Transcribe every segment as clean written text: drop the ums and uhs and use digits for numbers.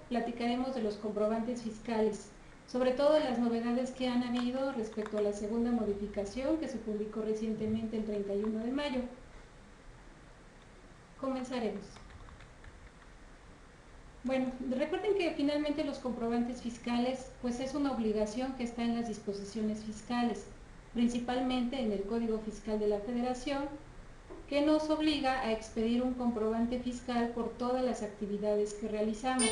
platicaremos de los comprobantes fiscales, sobre todo de las novedades que han habido respecto a la segunda modificación que se publicó recientemente el 31 de mayo. Comenzaremos. Bueno, recuerden que finalmente los comprobantes fiscales pues es una obligación que está en las disposiciones fiscales, principalmente en el Código Fiscal de la Federación, que nos obliga a expedir un comprobante fiscal por todas las actividades que realizamos.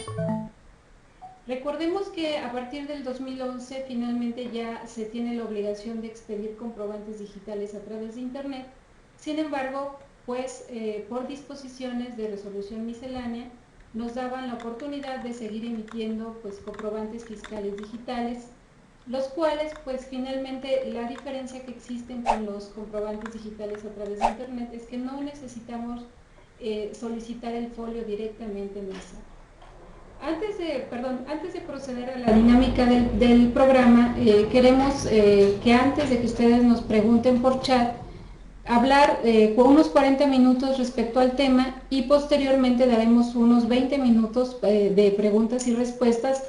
Recordemos que a partir del 2011 finalmente ya se tiene la obligación de expedir comprobantes digitales a través de Internet. Sin embargo, pues por disposiciones de resolución miscelánea nos daban la oportunidad de seguir emitiendo pues comprobantes fiscales digitales, los cuales pues finalmente la diferencia que existen con los comprobantes digitales a través de Internet es que no necesitamos solicitar el folio directamente en el SAT. Antes de proceder a la dinámica del programa, queremos que antes de que ustedes nos pregunten por chat, hablar por unos 40 minutos respecto al tema y posteriormente daremos unos 20 minutos de preguntas y respuestas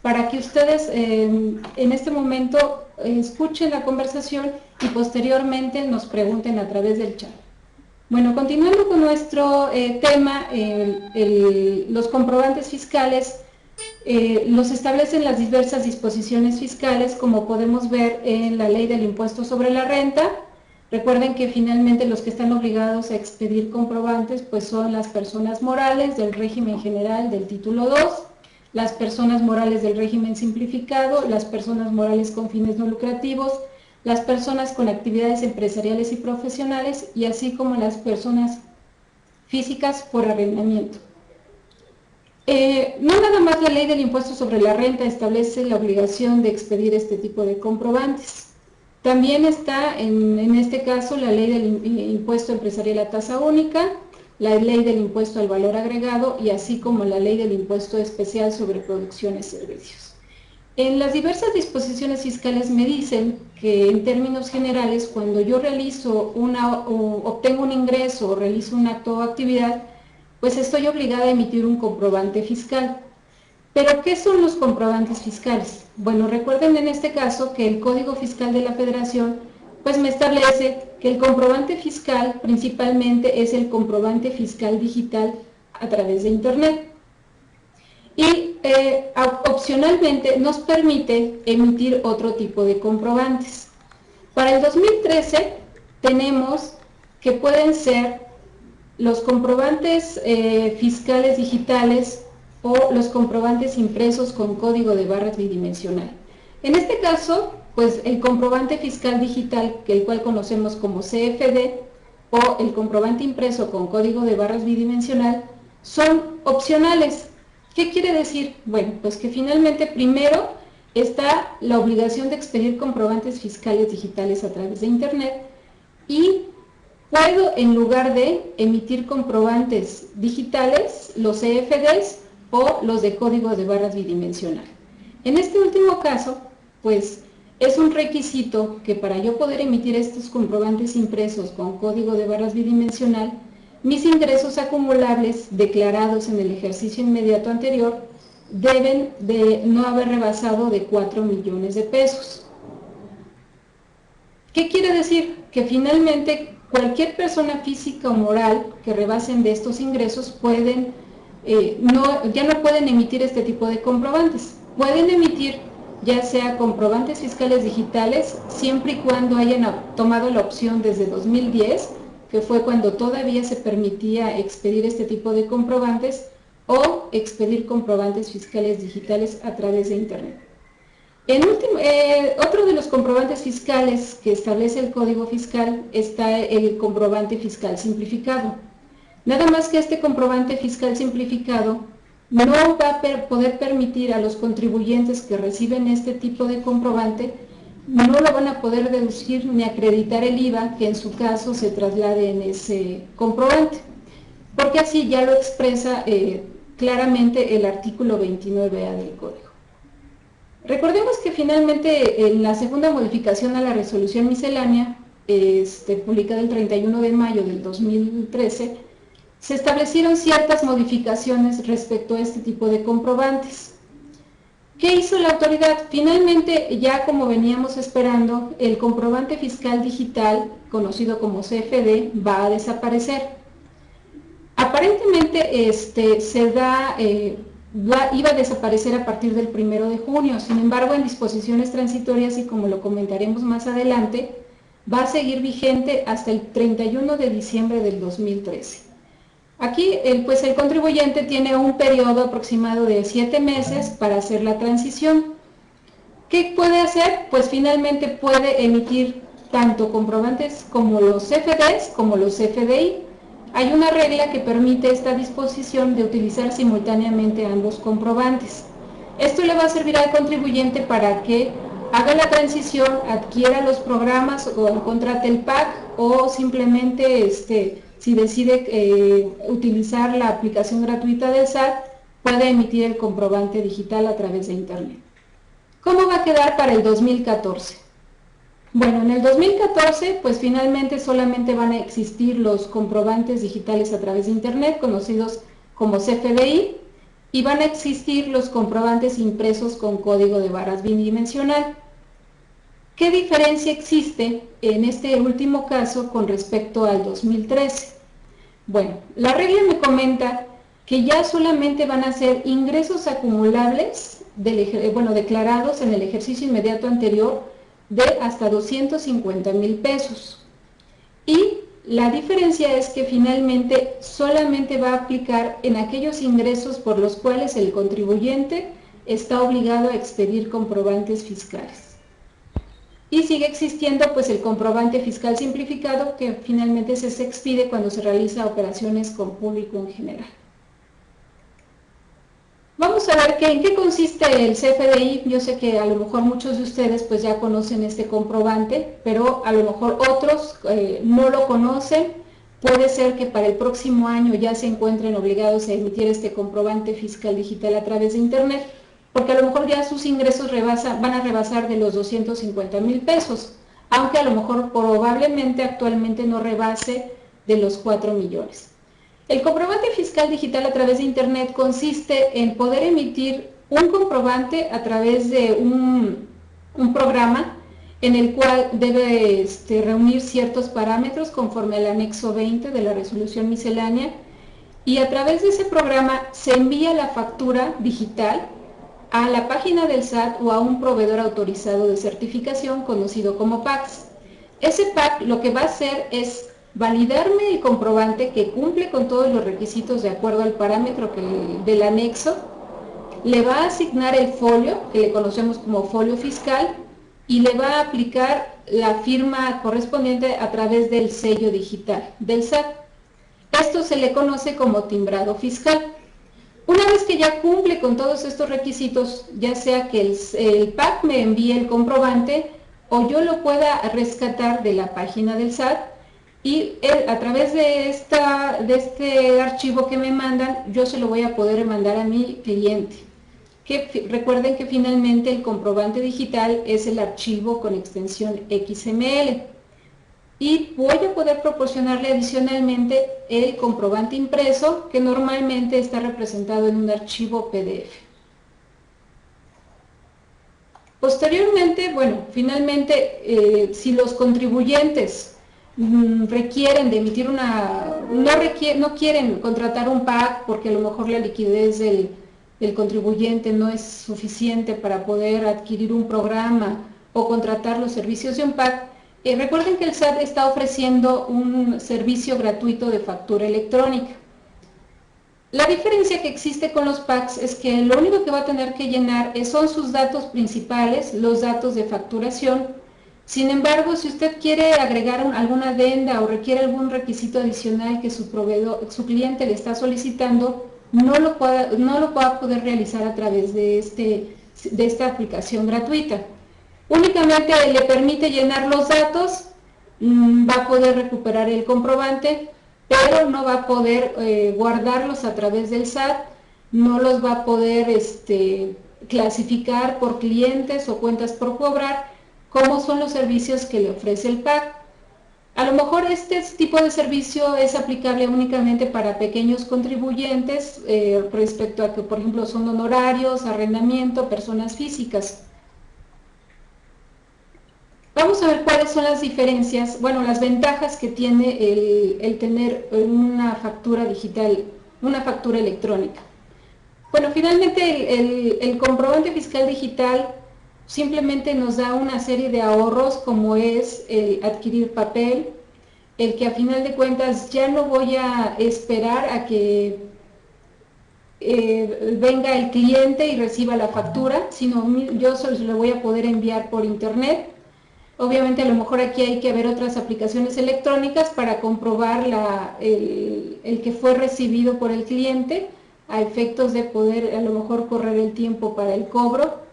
para que ustedes en este momento escuchen la conversación y posteriormente nos pregunten a través del chat. Bueno, continuando con nuestro tema, los comprobantes fiscales los establecen las diversas disposiciones fiscales, como podemos ver en la Ley del Impuesto sobre la Renta. Recuerden que finalmente los que están obligados a expedir comprobantes pues son las personas morales del régimen general del título 2, las personas morales del régimen simplificado, las personas morales con fines no lucrativos, las personas con actividades empresariales y profesionales y así como las personas físicas por arrendamiento. No nada más la Ley del Impuesto sobre la Renta establece la obligación de expedir este tipo de comprobantes. También está en este caso la Ley del Impuesto Empresarial a Tasa Única, la Ley del Impuesto al Valor Agregado y así como la Ley del Impuesto Especial sobre Producciones y Servicios. En las diversas disposiciones fiscales me dicen que en términos generales cuando yo realizo obtengo un ingreso o realizo un acto o actividad, pues estoy obligada a emitir un comprobante fiscal. ¿Pero qué son los comprobantes fiscales? Bueno, recuerden en este caso que el Código Fiscal de la Federación pues me establece que el comprobante fiscal principalmente es el comprobante fiscal digital a través de Internet. Y opcionalmente nos permite emitir otro tipo de comprobantes. Para el 2013 tenemos que pueden ser los comprobantes fiscales digitales o los comprobantes impresos con código de barras bidimensional. En este caso, pues el comprobante fiscal digital, el cual conocemos como CFD, o el comprobante impreso con código de barras bidimensional, son opcionales. ¿Qué quiere decir? Bueno, pues que finalmente primero está la obligación de expedir comprobantes fiscales digitales a través de Internet y puedo, en lugar de emitir comprobantes digitales, los CFDs o los de código de barras bidimensional. En este último caso, pues es un requisito que para yo poder emitir estos comprobantes impresos con código de barras bidimensional, mis ingresos acumulables declarados en el ejercicio inmediato anterior deben de no haber rebasado de 4 millones de pesos. ¿Qué quiere decir? Que finalmente cualquier persona física o moral que rebasen de estos ingresos pueden, ya no pueden emitir este tipo de comprobantes. Pueden emitir ya sea comprobantes fiscales digitales, siempre y cuando hayan tomado la opción desde 2010, que fue cuando todavía se permitía expedir este tipo de comprobantes, o expedir comprobantes fiscales digitales a través de Internet. Otro de los comprobantes fiscales que establece el Código Fiscal está el comprobante fiscal simplificado. Nada más que este comprobante fiscal simplificado no va a poder permitir a los contribuyentes que reciben este tipo de comprobante, no lo van a poder deducir ni acreditar el IVA que en su caso se traslade en ese comprobante, porque así ya lo expresa claramente el artículo 29A del Código. Recordemos que finalmente en la segunda modificación a la resolución miscelánea, publicada el 31 de mayo del 2013, se establecieron ciertas modificaciones respecto a este tipo de comprobantes. ¿Qué hizo la autoridad? Finalmente, ya como veníamos esperando, el comprobante fiscal digital, conocido como CFD, va a desaparecer. Aparentemente iba a desaparecer a partir del 1 de junio, sin embargo en disposiciones transitorias y como lo comentaremos más adelante, va a seguir vigente hasta el 31 de diciembre del 2013. Aquí pues el contribuyente tiene un periodo aproximado de 7 meses para hacer la transición. ¿Qué puede hacer? Pues finalmente puede emitir tanto comprobantes como los CFDs como los CFDI. Hay una regla que permite esta disposición de utilizar simultáneamente ambos comprobantes. Esto le va a servir al contribuyente para que haga la transición, adquiera los programas o contrate el pack o simplemente si decide utilizar la aplicación gratuita del SAT, puede emitir el comprobante digital a través de Internet. ¿Cómo va a quedar para el 2014? Bueno, en el 2014, pues finalmente solamente van a existir los comprobantes digitales a través de Internet, conocidos como CFDI, y van a existir los comprobantes impresos con código de barras bidimensional. ¿Qué diferencia existe en este último caso con respecto al 2013? Bueno, la regla me comenta que ya solamente van a ser ingresos acumulables declarados en el ejercicio inmediato anterior de hasta 250,000 pesos. Y la diferencia es que finalmente solamente va a aplicar en aquellos ingresos por los cuales el contribuyente está obligado a expedir comprobantes fiscales. Y sigue existiendo pues el comprobante fiscal simplificado que finalmente se expide cuando se realiza operaciones con público en general. Vamos a ver en qué consiste el CFDI. Yo sé que a lo mejor muchos de ustedes pues ya conocen este comprobante, pero a lo mejor otros no lo conocen. Puede ser que para el próximo año ya se encuentren obligados a emitir este comprobante fiscal digital a través de Internet, porque a lo mejor ya sus ingresos van a rebasar de los 250,000 pesos, aunque a lo mejor probablemente actualmente no rebase de los 4 millones. El comprobante fiscal digital a través de Internet consiste en poder emitir un comprobante a través de un programa en el cual debe reunir ciertos parámetros conforme al anexo 20 de la resolución miscelánea, y a través de ese programa se envía la factura digital a la página del SAT o a un proveedor autorizado de certificación conocido como PACS. Ese PAC lo que va a hacer es validarme el comprobante que cumple con todos los requisitos de acuerdo al parámetro del anexo, le va a asignar el folio, que le conocemos como folio fiscal, y le va a aplicar la firma correspondiente a través del sello digital del SAT. Esto se le conoce como timbrado fiscal. Una vez que ya cumple con todos estos requisitos, ya sea que el PAC me envíe el comprobante o yo lo pueda rescatar de la página del SAT, y a través de este archivo que me mandan, yo se lo voy a poder mandar a mi cliente. Recuerden que finalmente el comprobante digital es el archivo con extensión XML. Y voy a poder proporcionarle adicionalmente el comprobante impreso, que normalmente está representado en un archivo PDF. Posteriormente, bueno, finalmente, si los contribuyentes requieren de emitir no quieren contratar un PAC porque a lo mejor la liquidez del contribuyente no es suficiente para poder adquirir un programa o contratar los servicios de un PAC, recuerden que el SAT está ofreciendo un servicio gratuito de factura electrónica. La diferencia que existe con los PACs es que lo único que va a tener que llenar son sus datos principales, los datos de facturación. Sin embargo, si usted quiere agregar alguna adenda o requiere algún requisito adicional que su cliente le está solicitando, no lo va a poder realizar a través de esta aplicación gratuita. Únicamente le permite llenar los datos, va a poder recuperar el comprobante, pero no va a poder guardarlos a través del SAT, no los va a poder clasificar por clientes o cuentas por cobrar, como son los servicios que le ofrece el PAC. A lo mejor este tipo de servicio es aplicable únicamente para pequeños contribuyentes respecto a que, por ejemplo, son honorarios, arrendamiento, personas físicas. Vamos a ver cuáles son las diferencias, bueno, las ventajas que tiene el tener una factura digital, una factura electrónica. Bueno, finalmente el comprobante fiscal digital simplemente nos da una serie de ahorros, como es el adquirir papel, el que a final de cuentas ya no voy a esperar a que venga el cliente y reciba la factura, sino yo se lo voy a poder enviar por internet. Obviamente a lo mejor aquí hay que ver otras aplicaciones electrónicas para comprobar el que fue recibido por el cliente, a efectos de poder a lo mejor correr el tiempo para el cobro.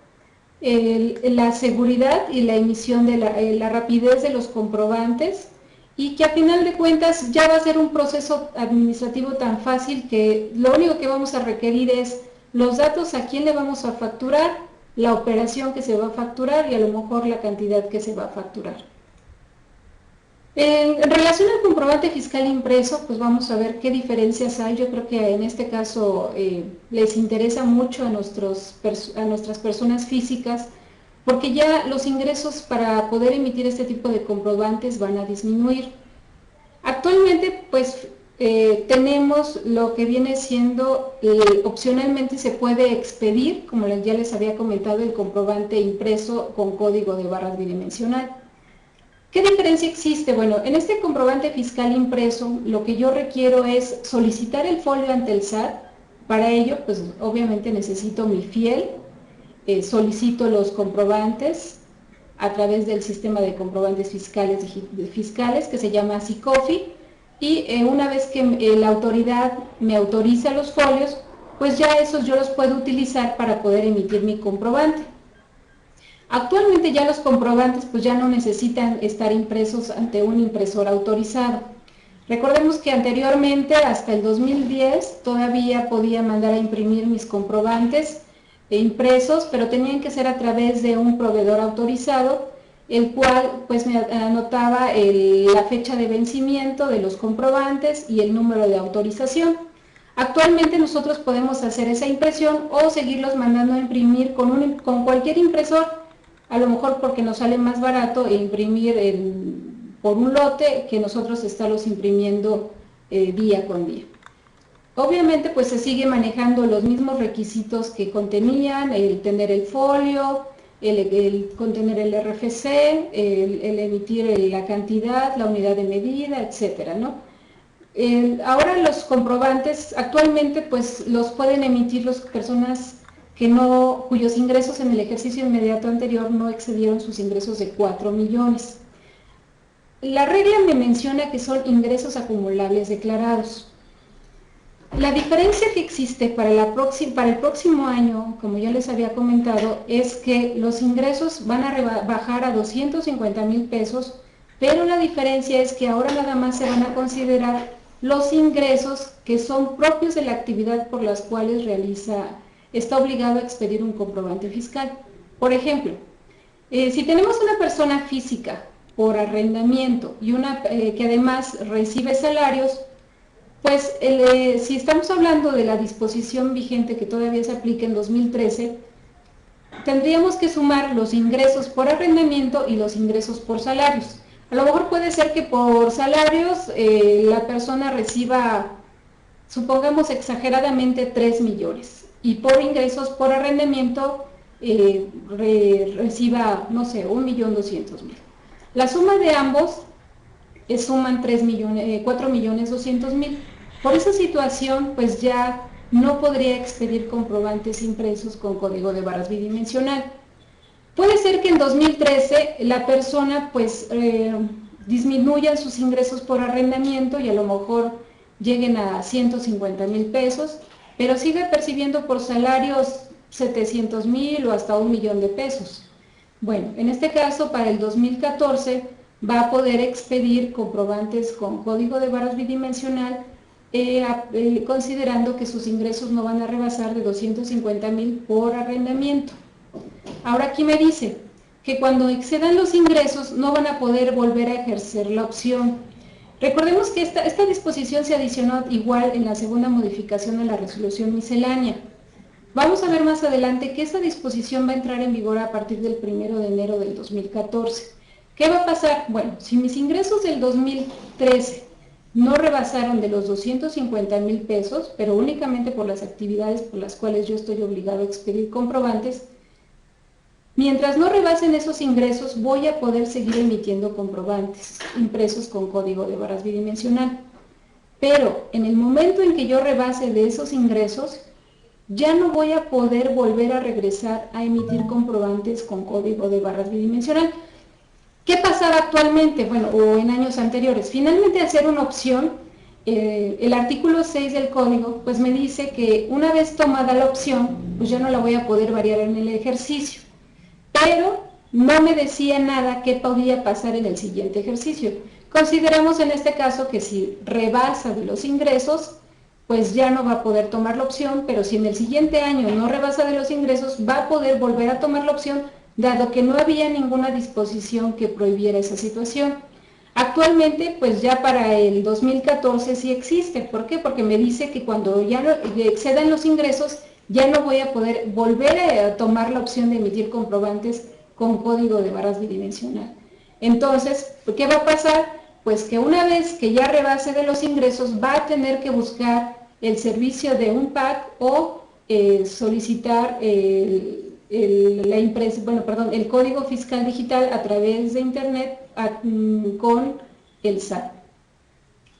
La seguridad y la emisión de la rapidez de los comprobantes, y que a final de cuentas ya va a ser un proceso administrativo tan fácil que lo único que vamos a requerir es los datos a quién le vamos a facturar, la operación que se va a facturar y a lo mejor la cantidad que se va a facturar. En relación al comprobante fiscal impreso, pues vamos a ver qué diferencias hay. Yo creo que en este caso les interesa mucho a nuestras personas físicas, porque ya los ingresos para poder emitir este tipo de comprobantes van a disminuir. Actualmente, pues tenemos lo que viene siendo, opcionalmente se puede expedir, como ya les había comentado, el comprobante impreso con código de barras bidimensional. ¿Qué diferencia existe? Bueno, en este comprobante fiscal impreso, lo que yo requiero es solicitar el folio ante el SAT. Para ello, pues obviamente necesito mi fiel, solicito los comprobantes a través del sistema de comprobantes fiscales que se llama SICOFI, y una vez que la autoridad me autoriza los folios, pues ya esos yo los puedo utilizar para poder emitir mi comprobante. Actualmente ya los comprobantes pues ya no necesitan estar impresos ante un impresor autorizado. Recordemos que anteriormente, hasta el 2010, todavía podía mandar a imprimir mis comprobantes impresos, pero tenían que ser a través de un proveedor autorizado, el cual pues me anotaba la fecha de vencimiento de los comprobantes y el número de autorización. Actualmente nosotros podemos hacer esa impresión o seguirlos mandando a imprimir con cualquier impresor, a lo mejor porque nos sale más barato imprimir por un lote que nosotros estarlos imprimiendo día con día. Obviamente pues se sigue manejando los mismos requisitos que contenían, el tener el folio, el contener el RFC, el emitir la cantidad, la unidad de medida, etcétera, ¿no? Ahora los comprobantes actualmente pues los pueden emitir las personas cuyos ingresos en el ejercicio inmediato anterior no excedieron sus ingresos de 4 millones. La regla me menciona que son ingresos acumulables declarados. La diferencia que existe para el próximo año, como ya les había comentado, es que los ingresos van a bajar a 250,000 pesos, pero la diferencia es que ahora nada más se van a considerar los ingresos que son propios de la actividad por las cuales está obligado a expedir un comprobante fiscal. Por ejemplo, si tenemos una persona física por arrendamiento y una que además recibe salarios, pues si estamos hablando de la disposición vigente que todavía se aplica en 2013, tendríamos que sumar los ingresos por arrendamiento y los ingresos por salarios. A lo mejor puede ser que por salarios la persona reciba, supongamos exageradamente, 3 millones, y por ingresos por arrendamiento reciba, no sé, 1.200.000. La suma de ambos suman 4.200.000. Por esa situación, pues ya no podría expedir comprobantes impresos con código de barras bidimensional. Puede ser que en 2013 la persona pues disminuya sus ingresos por arrendamiento y a lo mejor lleguen a 150,000 pesos, pero siga percibiendo por salarios 700,000 o hasta 1 millón de pesos. Bueno, en este caso para el 2014 va a poder expedir comprobantes con código de barras bidimensional, considerando que sus ingresos no van a rebasar de 250,000 por arrendamiento. Ahora aquí me dice que cuando excedan los ingresos no van a poder volver a ejercer la opción. Recordemos que esta disposición se adicionó igual en la segunda modificación de la resolución miscelánea. Vamos a ver más adelante que esta disposición va a entrar en vigor a partir del 1 de enero del 2014. ¿Qué va a pasar? Bueno, si mis ingresos del 2013 no rebasaron de los 250,000 pesos, pero únicamente por las actividades por las cuales yo estoy obligado a expedir comprobantes, mientras no rebasen esos ingresos, voy a poder seguir emitiendo comprobantes impresos con código de barras bidimensional. Pero en el momento en que yo rebase de esos ingresos, ya no voy a poder volver a regresar a emitir comprobantes con código de barras bidimensional. ¿Qué pasaba actualmente? Bueno, o en años anteriores. Finalmente, al ser una opción, el artículo 6 del código, pues me dice que una vez tomada la opción, pues ya no la voy a poder variar en el ejercicio. Pero no me decía nada qué podía pasar en el siguiente ejercicio. Consideramos en este caso que si rebasa de los ingresos, pues ya no va a poder tomar la opción, pero si en el siguiente año no rebasa de los ingresos, va a poder volver a tomar la opción, dado que no había ninguna disposición que prohibiera esa situación. Actualmente, pues ya para el 2014 sí existe. ¿Por qué? Porque me dice que cuando ya no excedan los ingresos, ya no voy a poder volver a tomar la opción de emitir comprobantes con código de barras bidimensional. Entonces, ¿qué va a pasar? Pues que una vez que ya rebase de los ingresos, va a tener que buscar el servicio de un PAC o solicitar el código fiscal digital a través de internet con el SAT.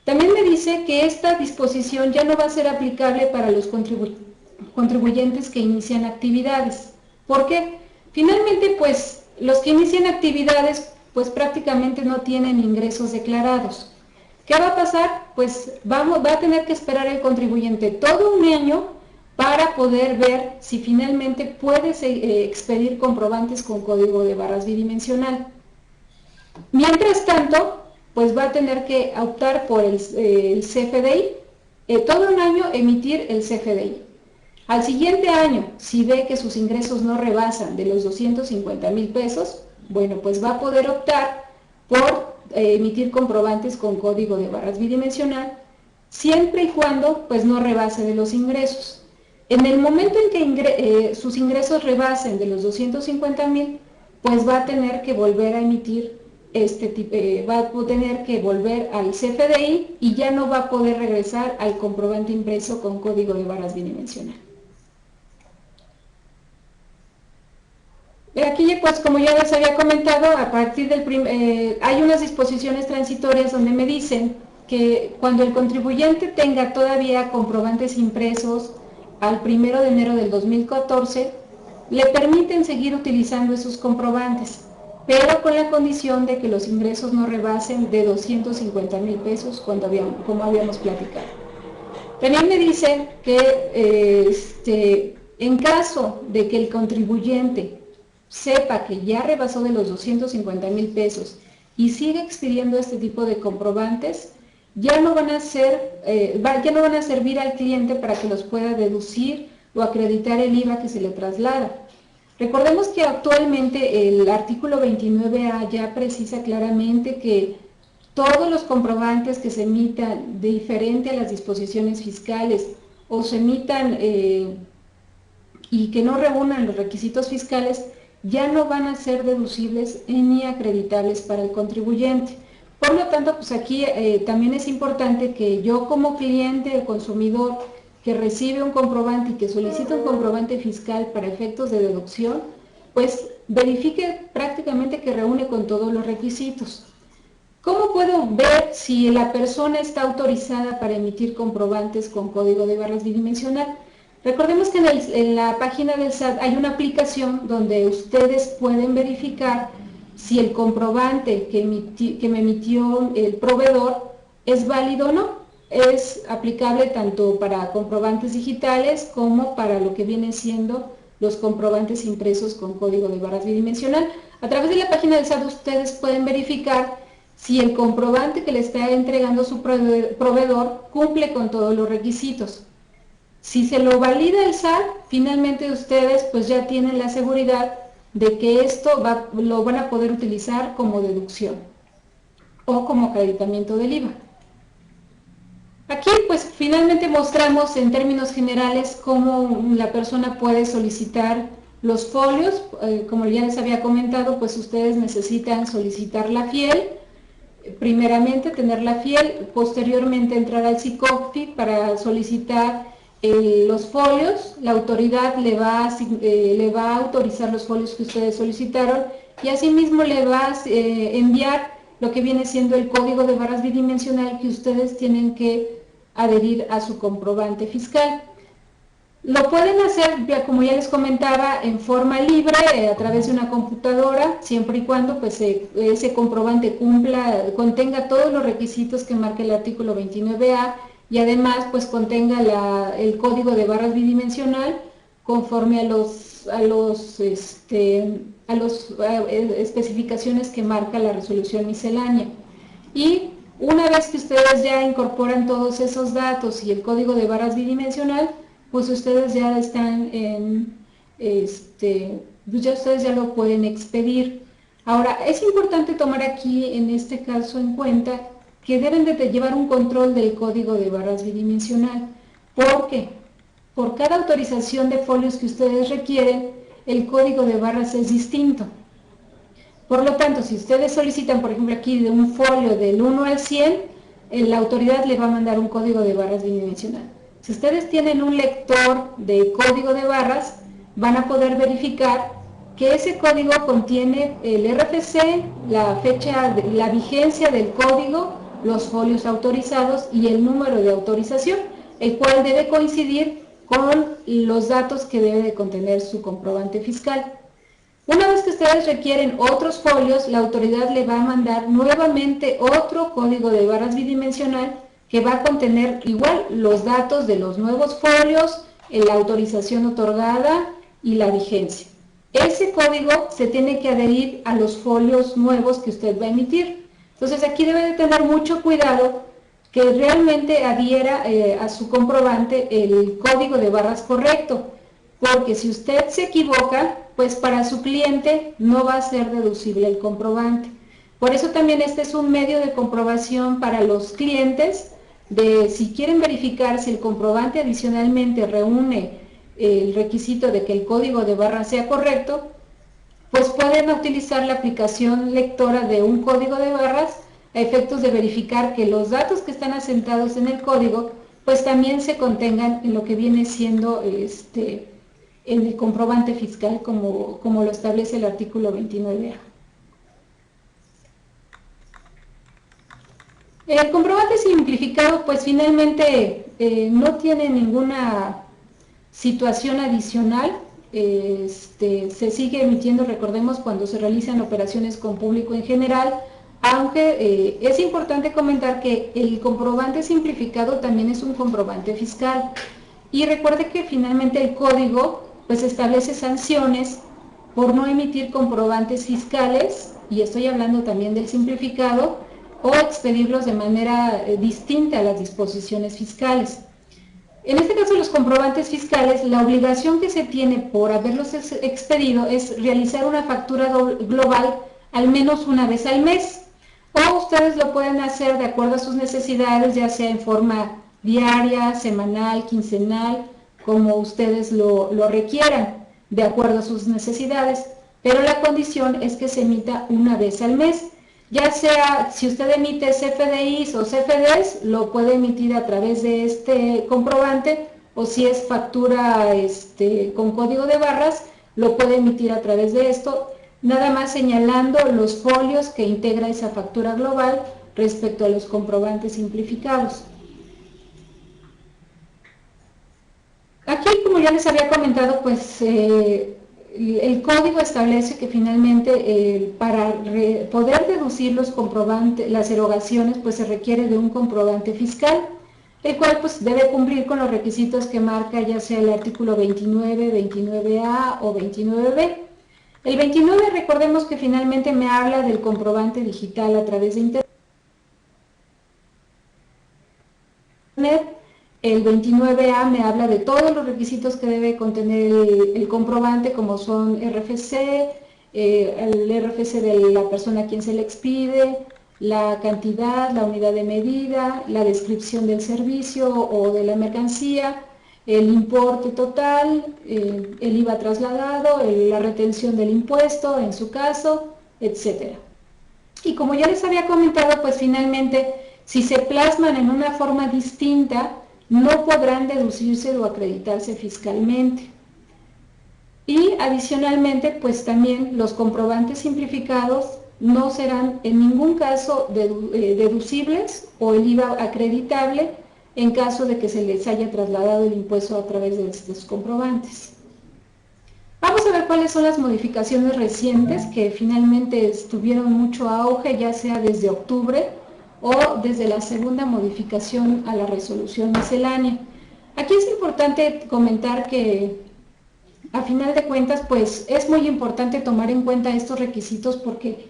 También me dice que esta disposición ya no va a ser aplicable para los contribuyentes que inician actividades. ¿Por qué? Finalmente, pues los que inician actividades pues prácticamente no tienen ingresos declarados. ¿Qué va a pasar? Pues va a tener que esperar el contribuyente todo un año para poder ver si finalmente puede expedir comprobantes con código de barras bidimensional. Mientras tanto, pues va a tener que optar por el CFDI, todo un año emitir el CFDI. Al siguiente año, si ve que sus ingresos no rebasan de los 250,000 pesos, bueno, pues va a poder optar por emitir comprobantes con código de barras bidimensional, siempre y cuando pues no rebase de los ingresos. En el momento en que sus ingresos rebasen de los 250,000, pues va a tener que volver a emitir va a tener que volver al CFDI y ya no va a poder regresar al comprobante impreso con código de barras bidimensional. Aquí, pues como ya les había comentado, a partir del hay unas disposiciones transitorias donde me dicen que cuando el contribuyente tenga todavía comprobantes impresos al 1 de enero del 2014, le permiten seguir utilizando esos comprobantes, pero con la condición de que los ingresos no rebasen de 250,000 pesos como habíamos platicado. También me dicen que en caso de que el contribuyente sepa que ya rebasó de los 250,000 pesos y sigue expidiendo este tipo de comprobantes, ya no van a servir al cliente para que los pueda deducir o acreditar el IVA que se le traslada. Recordemos que actualmente el artículo 29A ya precisa claramente que todos los comprobantes que se emitan diferente a las disposiciones fiscales o se emitan y que no reúnan los requisitos fiscales, ya no van a ser deducibles ni acreditables para el contribuyente. Por lo tanto, pues aquí también es importante que yo como cliente o consumidor que recibe un comprobante y que solicita un comprobante fiscal para efectos de deducción, pues verifique prácticamente que reúne con todos los requisitos. ¿Cómo puedo ver si la persona está autorizada para emitir comprobantes con código de barras bidimensional? Recordemos que en la página del SAT hay una aplicación donde ustedes pueden verificar si el comprobante que me emitió el proveedor es válido o no. Es aplicable tanto para comprobantes digitales como para lo que viene siendo los comprobantes impresos con código de barras bidimensional. A través de la página del SAT ustedes pueden verificar si el comprobante que le está entregando su proveedor cumple con todos los requisitos. Si se lo valida el SAT, finalmente ustedes pues ya tienen la seguridad de que esto lo van a poder utilizar como deducción o como acreditamiento del IVA. Aquí pues finalmente mostramos en términos generales cómo la persona puede solicitar los folios. Como ya les había comentado, pues ustedes necesitan solicitar la FIEL, primeramente tener la FIEL, posteriormente entrar al SICOFI para solicitar los folios. La autoridad le va a autorizar los folios que ustedes solicitaron y asimismo le va a enviar lo que viene siendo el código de barras bidimensional que ustedes tienen que adherir a su comprobante fiscal. Lo pueden hacer, como ya les comentaba, en forma libre, a través de una computadora, siempre y cuando pues, ese comprobante contenga todos los requisitos que marca el artículo 29A y además pues contenga el código de barras bidimensional conforme a las especificaciones que marca la resolución miscelánea. Y una vez que ustedes ya incorporan todos esos datos y el código de barras bidimensional, pues ustedes ya están pues ya ustedes ya lo pueden expedir. Ahora, es importante tomar aquí, en este caso, en cuenta que deben de llevar un control del código de barras bidimensional. ¿Por qué? Por cada autorización de folios que ustedes requieren, el código de barras es distinto. Por lo tanto, si ustedes solicitan, por ejemplo, aquí de un folio del 1 al 100, la autoridad le va a mandar un código de barras bidimensional. Si ustedes tienen un lector de código de barras, van a poder verificar que ese código contiene el RFC, la fecha, la vigencia del código, los folios autorizados y el número de autorización, el cual debe coincidir con los datos que debe de contener su comprobante fiscal. Una vez que ustedes requieren otros folios, la autoridad le va a mandar nuevamente otro código de barras bidimensional que va a contener igual los datos de los nuevos folios, la autorización otorgada y la vigencia. Ese código se tiene que adherir a los folios nuevos que usted va a emitir. Entonces aquí debe de tener mucho cuidado que realmente adhiera a su comprobante el código de barras correcto, porque si usted se equivoca, pues para su cliente no va a ser deducible el comprobante. Por eso también este es un medio de comprobación para los clientes, de si quieren verificar si el comprobante adicionalmente reúne el requisito de que el código de barra sea correcto, pues pueden utilizar la aplicación lectora de un código de barras a efectos de verificar que los datos que están asentados en el código pues también se contengan en lo que viene siendo en el comprobante fiscal como lo establece el artículo 29A. El comprobante simplificado pues finalmente no tiene ninguna situación adicional, se sigue emitiendo, recordemos, cuando se realizan operaciones con público en general, aunque es importante comentar que el comprobante simplificado también es un comprobante fiscal. Y recuerde que finalmente el código pues establece sanciones por no emitir comprobantes fiscales, y estoy hablando también del simplificado, o expedirlos de manera distinta a las disposiciones fiscales. En este caso, los comprobantes fiscales, la obligación que se tiene por haberlos expedido es realizar una factura global al menos una vez al mes, o ustedes lo pueden hacer de acuerdo a sus necesidades, ya sea en forma diaria, semanal, quincenal, como ustedes lo requieran, de acuerdo a sus necesidades, pero la condición es que se emita una vez al mes. Ya sea, si usted emite CFDIs o CFDs, lo puede emitir a través de este comprobante, o si es factura con código de barras, lo puede emitir a través de esto, nada más señalando los folios que integra esa factura global respecto a los comprobantes simplificados. Aquí, como ya les había comentado, pues el código establece que finalmente para poder deducir los comprobantes, las erogaciones, pues se requiere de un comprobante fiscal, el cual pues debe cumplir con los requisitos que marca ya sea el artículo 29, 29A o 29B. El 29, recordemos que finalmente me habla del comprobante digital a través de Internet. El 29A me habla de todos los requisitos que debe contener el comprobante, como son RFC, el RFC de la persona a quien se le expide, la cantidad, la unidad de medida, la descripción del servicio o de la mercancía, el importe total, el IVA trasladado, la retención del impuesto en su caso, etcétera. Y como ya les había comentado, pues finalmente, si se plasman en una forma distinta, no podrán deducirse o acreditarse fiscalmente. Y adicionalmente, pues también los comprobantes simplificados no serán en ningún caso deducibles o el IVA acreditable en caso de que se les haya trasladado el impuesto a través de estos comprobantes. Vamos a ver cuáles son las modificaciones recientes que finalmente tuvieron mucho auge, ya sea desde octubre o desde la segunda modificación a la resolución miscelánea. Aquí es importante comentar que a final de cuentas, pues es muy importante tomar en cuenta estos requisitos porque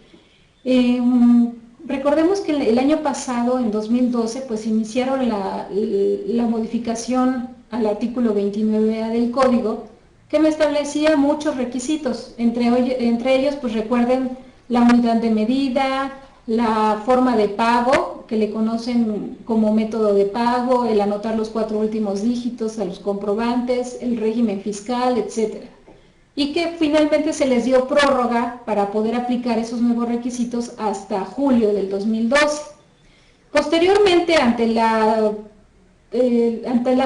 recordemos que el año pasado, en 2012, pues iniciaron la modificación al artículo 29A del Código, que me establecía muchos requisitos, entre ellos, pues recuerden la unidad de medida, la forma de pago, que le conocen como método de pago, el anotar los 4 últimos dígitos a los comprobantes, el régimen fiscal, etc. Y que finalmente se les dio prórroga para poder aplicar esos nuevos requisitos hasta julio del 2012. Posteriormente, ante la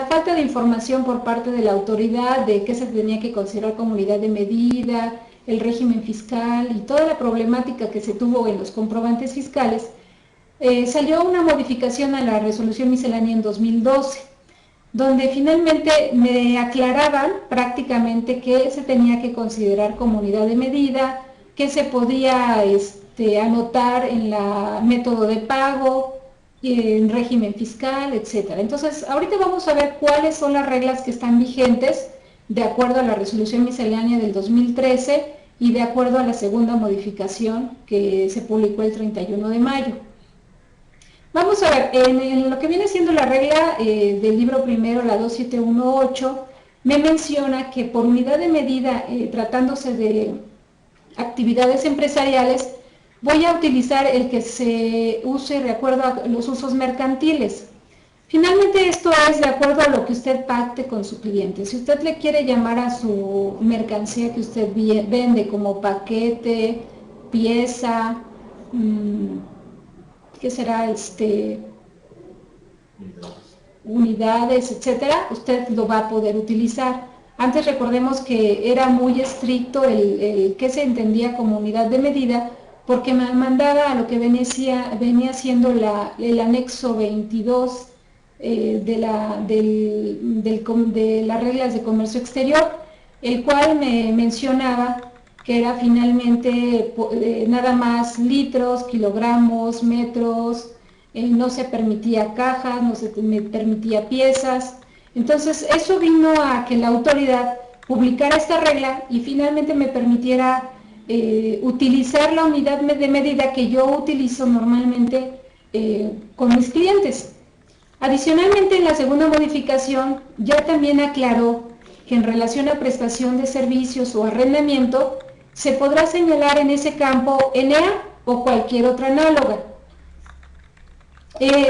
falta de información por parte de la autoridad de qué se tenía que considerar como unidad de medida, el régimen fiscal y toda la problemática que se tuvo en los comprobantes fiscales, salió una modificación a la resolución miscelánea en 2012, donde finalmente me aclaraban prácticamente qué se tenía que considerar como unidad de medida, qué se podía anotar en la método de pago, en régimen fiscal, etcétera. Entonces, ahorita vamos a ver cuáles son las reglas que están vigentes de acuerdo a la resolución miscelánea del 2013 y de acuerdo a la segunda modificación que se publicó el 31 de mayo. Vamos a ver, en lo que viene siendo la regla del libro primero, la 2718, me menciona que por unidad de medida, tratándose de actividades empresariales, voy a utilizar el que se use de acuerdo a los usos mercantiles. Finalmente esto es de acuerdo a lo que usted pacte con su cliente. Si usted le quiere llamar a su mercancía que usted vende como paquete, pieza, ¿qué será? Unidades, etcétera, usted lo va a poder utilizar. Antes recordemos que era muy estricto el que se entendía como unidad de medida, porque me mandaba a lo que venía siendo el anexo 22 de las reglas de comercio exterior, el cual me mencionaba que era finalmente nada más litros, kilogramos, metros, no se permitía cajas, no se permitía piezas. Entonces eso vino a que la autoridad publicara esta regla y finalmente me permitiera utilizar la unidad de medida que yo utilizo normalmente con mis clientes. Adicionalmente, en la segunda modificación ya también aclaró que en relación a prestación de servicios o arrendamiento se podrá señalar en ese campo NA o cualquier otra análoga.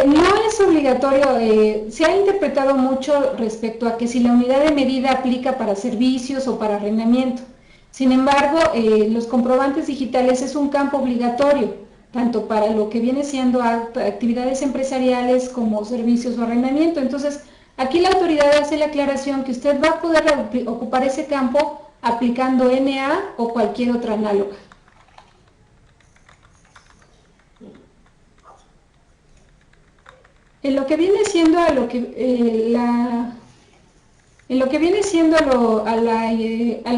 No es obligatorio, se ha interpretado mucho respecto a que si la unidad de medida aplica para servicios o para arrendamiento. Sin embargo, los comprobantes digitales es un campo obligatorio, tanto para lo que viene siendo actividades empresariales como servicios o arrendamiento. Entonces, aquí la autoridad hace la aclaración que usted va a poder ocupar ese campo aplicando NA o cualquier otra análoga. En lo que viene siendo al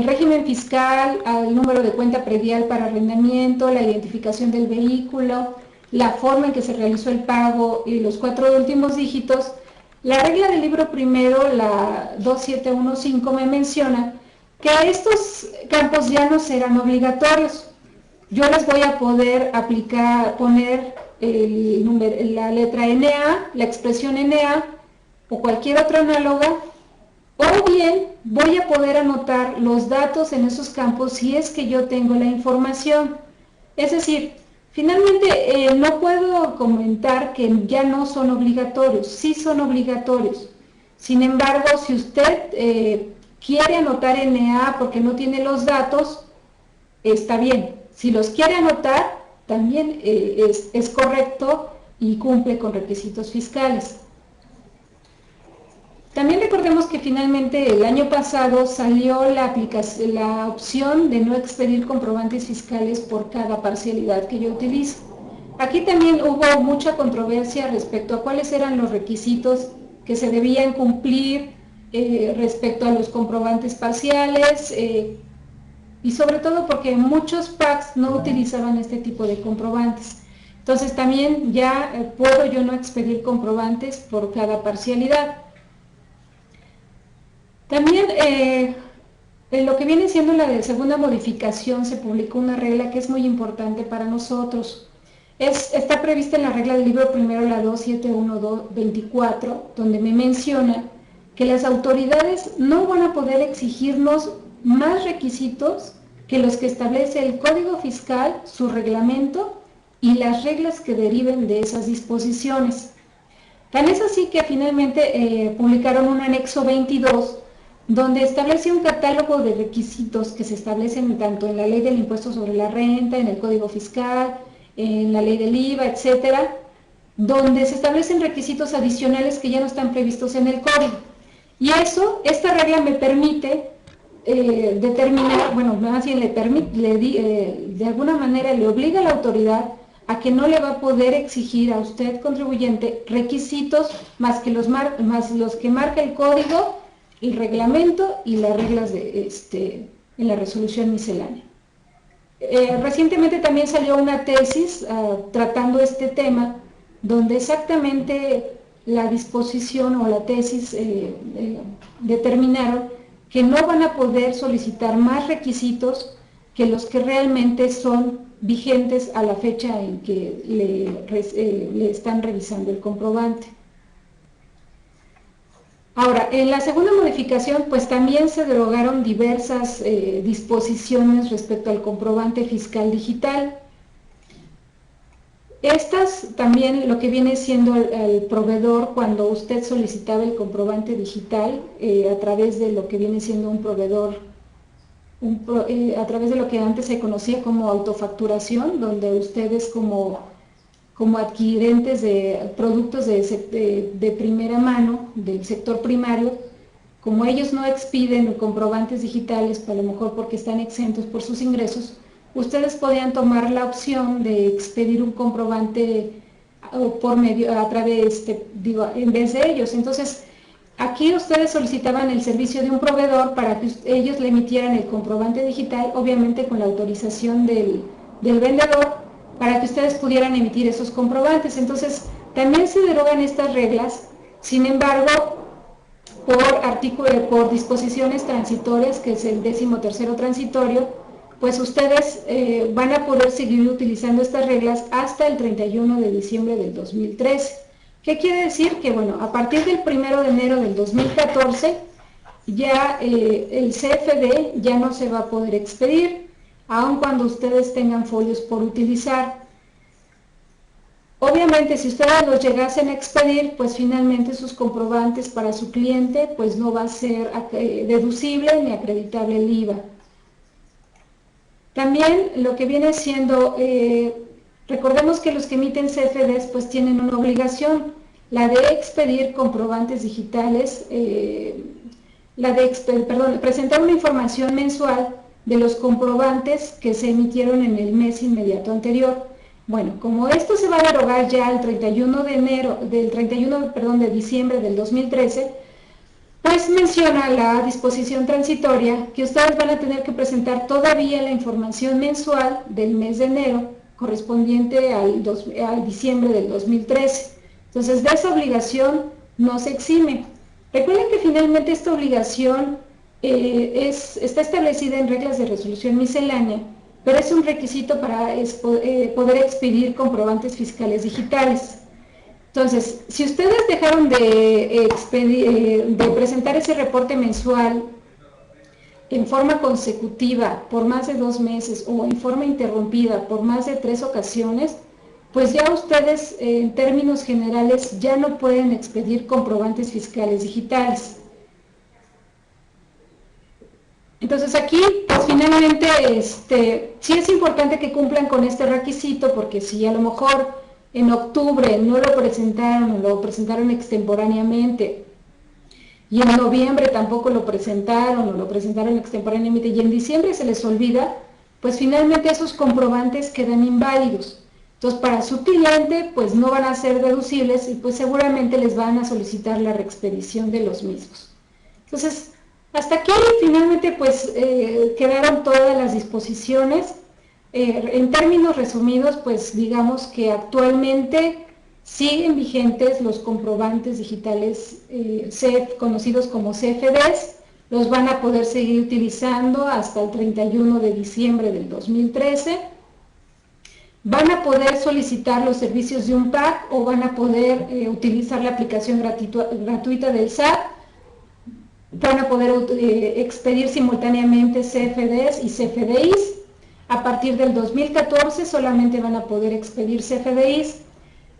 régimen fiscal, al número de cuenta predial para arrendamiento, la identificación del vehículo, la forma en que se realizó el pago y los 4 últimos dígitos, la regla del libro primero, la 2715, me menciona que estos campos ya no serán obligatorios. Yo les voy a poder poner la letra NA, la expresión NA o cualquier otra análoga, o bien voy a poder anotar los datos en esos campos si es que yo tengo la información. Es decir, finalmente no puedo comentar que ya no son obligatorios, sí son obligatorios. Sin embargo, si usted quiere anotar NA porque no tiene los datos, está bien. Si los quiere anotar, también es correcto y cumple con requisitos fiscales. También recordemos que finalmente el año pasado salió la opción de no expedir comprobantes fiscales por cada parcialidad que yo utilizo. Aquí también hubo mucha controversia respecto a cuáles eran los requisitos que se debían cumplir respecto a los comprobantes parciales y sobre todo porque muchos PACs no utilizaban este tipo de comprobantes. Entonces también ya puedo yo no expedir comprobantes por cada parcialidad. También en lo que viene siendo la segunda modificación se publicó una regla que es muy importante para nosotros. Está prevista en la regla del libro primero, la 27124, donde me menciona que las autoridades no van a poder exigirnos más requisitos que los que establece el Código Fiscal, su reglamento y las reglas que deriven de esas disposiciones. Tan es así que finalmente publicaron un anexo 22 donde establece un catálogo de requisitos que se establecen tanto en la ley del impuesto sobre la renta, en el Código Fiscal, en la ley del IVA, etcétera, donde se establecen requisitos adicionales que ya no están previstos en el código. Y esta regla me permite determinar, bueno, más bien de alguna manera le obliga a la autoridad a que no le va a poder exigir a usted, contribuyente, requisitos más los que marca el código, el reglamento y las reglas en la resolución miscelánea. Recientemente también salió una tesis tratando este tema, donde exactamente la disposición o la tesis determinaron que no van a poder solicitar más requisitos que los que realmente son vigentes a la fecha en que le están revisando el comprobante. Ahora, en la segunda modificación, pues también se derogaron diversas disposiciones respecto al comprobante fiscal digital. Estas también lo que viene siendo el proveedor cuando usted solicitaba el comprobante digital a través de lo que viene siendo un proveedor, a través de lo que antes se conocía como autofacturación, donde ustedes como adquirentes de productos de primera mano del sector primario, como ellos no expiden comprobantes digitales, a lo mejor porque están exentos por sus ingresos, ustedes podían tomar la opción de expedir un comprobante en vez de ellos. Entonces, aquí ustedes solicitaban el servicio de un proveedor para que ellos le emitieran el comprobante digital, obviamente con la autorización del vendedor, para que ustedes pudieran emitir esos comprobantes. Entonces, también se derogan estas reglas, sin embargo, por disposiciones transitorias, que es el 13º transitorio, pues ustedes van a poder seguir utilizando estas reglas hasta el 31 de diciembre del 2013. ¿Qué quiere decir? Que bueno, a partir del 1 de enero del 2014, ya el CFD ya no se va a poder expedir, aun cuando ustedes tengan folios por utilizar. Obviamente, si ustedes los llegasen a expedir, pues finalmente sus comprobantes para su cliente, pues no va a ser deducible ni acreditable el IVA. También lo que viene siendo, recordemos que los que emiten CFDs pues tienen una obligación, la de expedir comprobantes digitales, presentar una información mensual de los comprobantes que se emitieron en el mes inmediato anterior. Bueno, como esto se va a derogar ya el 31 de diciembre del 2013, pues menciona la disposición transitoria que ustedes van a tener que presentar todavía la información mensual del mes de enero correspondiente al diciembre del 2013. Entonces, de esa obligación no se exime. Recuerden que finalmente esta obligación está establecida en reglas de resolución miscelánea, pero es un requisito para poder expedir comprobantes fiscales digitales. Entonces, si ustedes dejaron de presentar ese reporte mensual en forma consecutiva por más de 2 meses o en forma interrumpida por más de 3 ocasiones, pues ya ustedes en términos generales ya no pueden expedir comprobantes fiscales digitales. Entonces aquí, pues finalmente, sí es importante que cumplan con este requisito, porque si a lo mejor en octubre no lo presentaron o lo presentaron extemporáneamente, y en noviembre tampoco lo presentaron o lo presentaron extemporáneamente, y en diciembre se les olvida, pues finalmente esos comprobantes quedan inválidos. Entonces para su cliente pues no van a ser deducibles y pues seguramente les van a solicitar la reexpedición de los mismos. Entonces, hasta aquí finalmente pues quedaron todas las disposiciones. En términos resumidos, pues digamos que actualmente siguen vigentes los comprobantes digitales conocidos como CFDs, los van a poder seguir utilizando hasta el 31 de diciembre del 2013. Van a poder solicitar los servicios de un PAC o van a poder utilizar la aplicación gratuita del SAT. Van a poder expedir simultáneamente CFDs y CFDIs. A partir del 2014 solamente van a poder expedir CFDIs.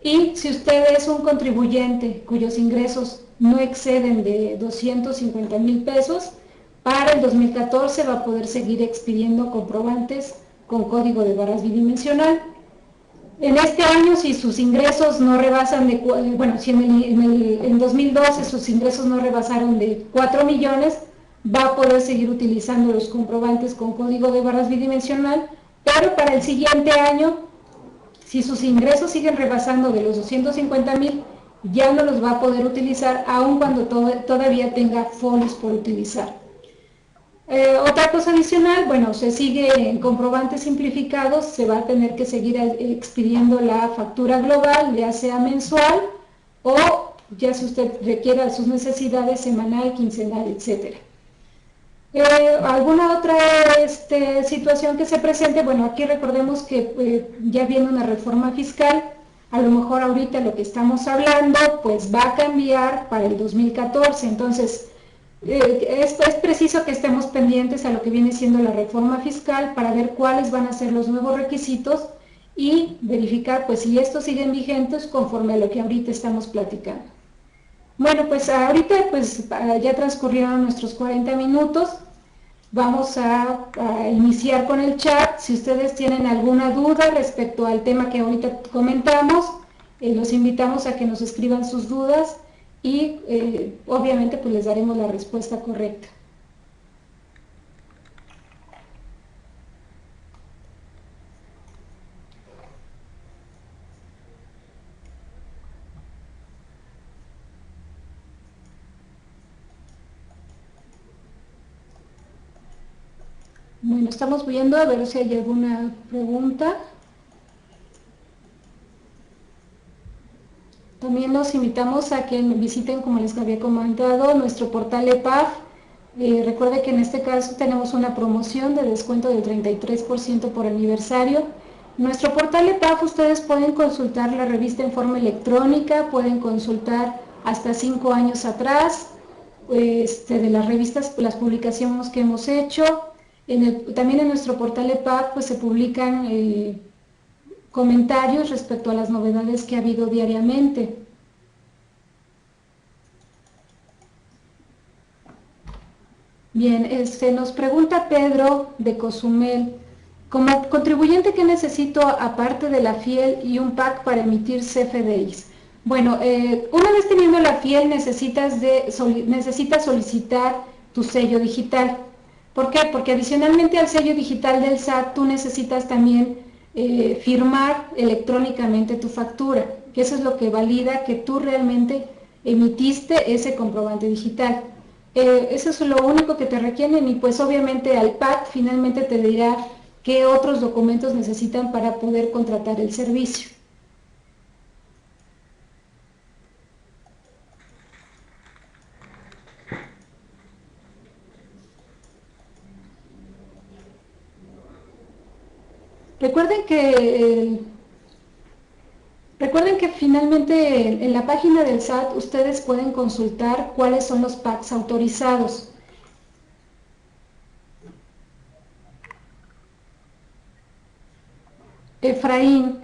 Y si usted es un contribuyente cuyos ingresos no exceden de 250,000 pesos, para el 2014 va a poder seguir expidiendo comprobantes con código de barras bidimensional. En este año, si sus ingresos no rebasan de, bueno, si en 2012 sus ingresos no rebasaron de 4 millones, va a poder seguir utilizando los comprobantes con código de barras bidimensional, pero para el siguiente año, si sus ingresos siguen rebasando de los 250,000, ya no los va a poder utilizar, aun cuando todavía tenga folios por utilizar. Otra cosa adicional, bueno, se sigue en comprobantes simplificados, se va a tener que seguir expidiendo la factura global, ya sea mensual o ya si usted requiera sus necesidades semanal, quincenal, etc. ¿Alguna otra situación que se presente? Bueno, aquí recordemos que ya viene una reforma fiscal, a lo mejor ahorita lo que estamos hablando pues va a cambiar para el 2014, entonces es preciso que estemos pendientes a lo que viene siendo la reforma fiscal para ver cuáles van a ser los nuevos requisitos y verificar pues si estos siguen vigentes conforme a lo que ahorita estamos platicando. Bueno, pues ahorita pues ya transcurrieron nuestros 40 minutos. Vamos a iniciar con el chat. Si ustedes tienen alguna duda respecto al tema que ahorita comentamos, los invitamos a que nos escriban sus dudas y obviamente pues les daremos la respuesta correcta. Bueno, estamos viendo a ver si hay alguna pregunta. También los invitamos a que visiten, como les había comentado, nuestro portal EPAF. Recuerde que en este caso tenemos una promoción de descuento del 33% por aniversario. En nuestro portal EPAF ustedes pueden consultar la revista en forma electrónica, pueden consultar hasta 5 años atrás de las revistas, las publicaciones que hemos hecho. También en nuestro portal EPAF pues, se publican comentarios respecto a las novedades que ha habido diariamente. Bien, nos pregunta Pedro de Cozumel, como contribuyente, ¿qué necesito aparte de la FIEL y un PAC para emitir CFDIs? Bueno, una vez teniendo la FIEL necesitas solicitar tu sello digital. ¿Por qué? Porque adicionalmente al sello digital del SAT tú necesitas también firmar electrónicamente tu factura, que eso es lo que valida que tú realmente emitiste ese comprobante digital. Eso es lo único que te requieren y pues obviamente al PAC finalmente te dirá qué otros documentos necesitan para poder contratar el servicio. Recuerden que finalmente en la página del SAT ustedes pueden consultar cuáles son los PACs autorizados. Efraín,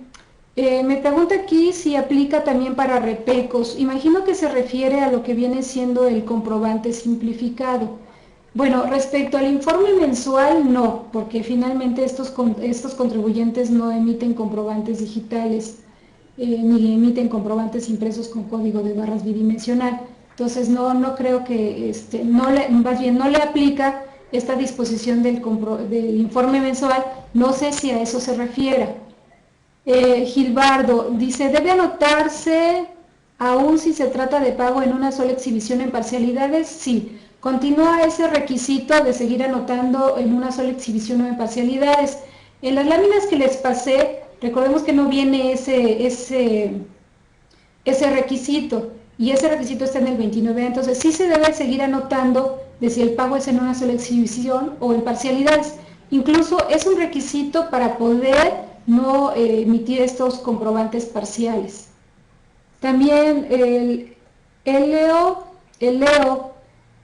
me pregunta aquí si aplica también para repecos. Imagino que se refiere a lo que viene siendo el comprobante simplificado. Bueno, respecto al informe mensual, no, porque finalmente estos contribuyentes no emiten comprobantes digitales ni emiten comprobantes impresos con código de barras bidimensional. Entonces, no creo que, más bien no le aplica esta disposición del informe mensual. No sé si a eso se refiere. Gilbardo dice, ¿debe anotarse aún si se trata de pago en una sola exhibición en parcialidades? Sí, continúa ese requisito de seguir anotando en una sola exhibición o en parcialidades. En las láminas que les pasé, recordemos que no viene ese requisito, y ese requisito está en el 29, entonces sí se debe seguir anotando de si el pago es en una sola exhibición o en parcialidades. Incluso es un requisito para poder no emitir estos comprobantes parciales. También el Leo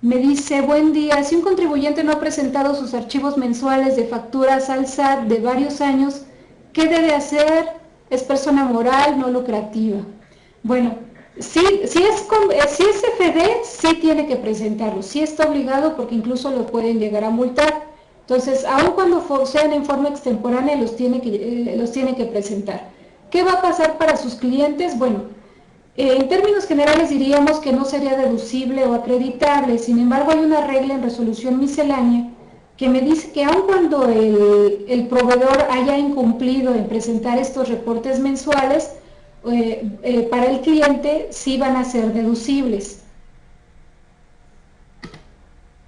me dice, buen día, si un contribuyente no ha presentado sus archivos mensuales de facturas al SAT de varios años, ¿qué debe hacer? Es persona moral no lucrativa. Bueno, si es FD, sí tiene que presentarlo, sí está obligado porque incluso lo pueden llegar a multar. Entonces, aun cuando sean en forma extemporánea, los tiene que presentar. ¿Qué va a pasar para sus clientes? Bueno, en términos generales diríamos que no sería deducible o acreditable, sin embargo hay una regla en resolución miscelánea que me dice que aun cuando el proveedor haya incumplido en presentar estos reportes mensuales, para el cliente sí van a ser deducibles.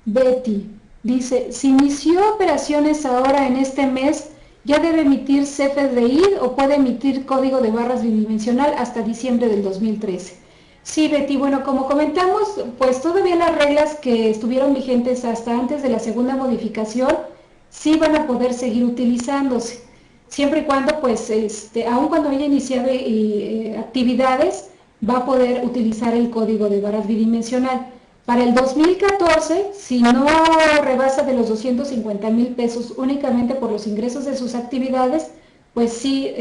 Betty dice, si inició operaciones ahora en este mes, ¿ya debe emitir CFDI o puede emitir código de barras bidimensional hasta diciembre del 2013? Sí, Betty, bueno, como comentamos, pues todavía las reglas que estuvieron vigentes hasta antes de la segunda modificación sí van a poder seguir utilizándose, siempre y cuando, pues, aun cuando haya iniciado actividades, va a poder utilizar el código de barras bidimensional. Para el 2014, si no rebasa de los 250,000 pesos únicamente por los ingresos de sus actividades, pues sí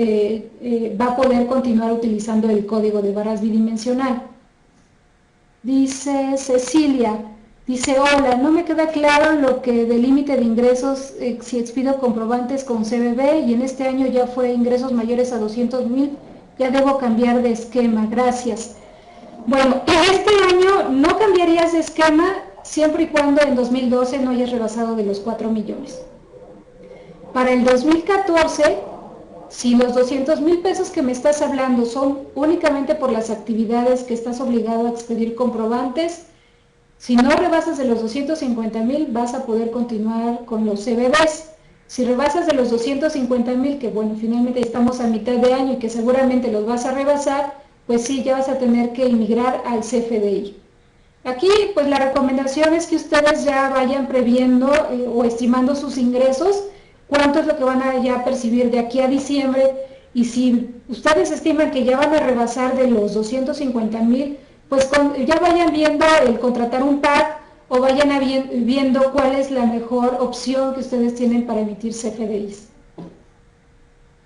va a poder continuar utilizando el código de barras bidimensional. Dice Cecilia, dice, hola, no me queda claro lo que del límite de ingresos si expido comprobantes con CBB y en este año ya fue ingresos mayores a 200,000, ya debo cambiar de esquema, gracias. Bueno, este año no cambiarías de esquema siempre y cuando en 2012 no hayas rebasado de los 4 millones. Para el 2014, si los 200,000 pesos que me estás hablando son únicamente por las actividades que estás obligado a expedir comprobantes, si no rebasas de los 250,000 vas a poder continuar con los CBBs. Si rebasas de los 250,000, que bueno, finalmente estamos a mitad de año y que seguramente los vas a rebasar, pues sí, ya vas a tener que emigrar al CFDI. Aquí, pues la recomendación es que ustedes ya vayan previendo o estimando sus ingresos, cuánto es lo que van a ya percibir de aquí a diciembre, y si ustedes estiman que ya van a rebasar de los 250,000, pues ya vayan viendo el contratar un PAC o vayan viendo cuál es la mejor opción que ustedes tienen para emitir CFDIs.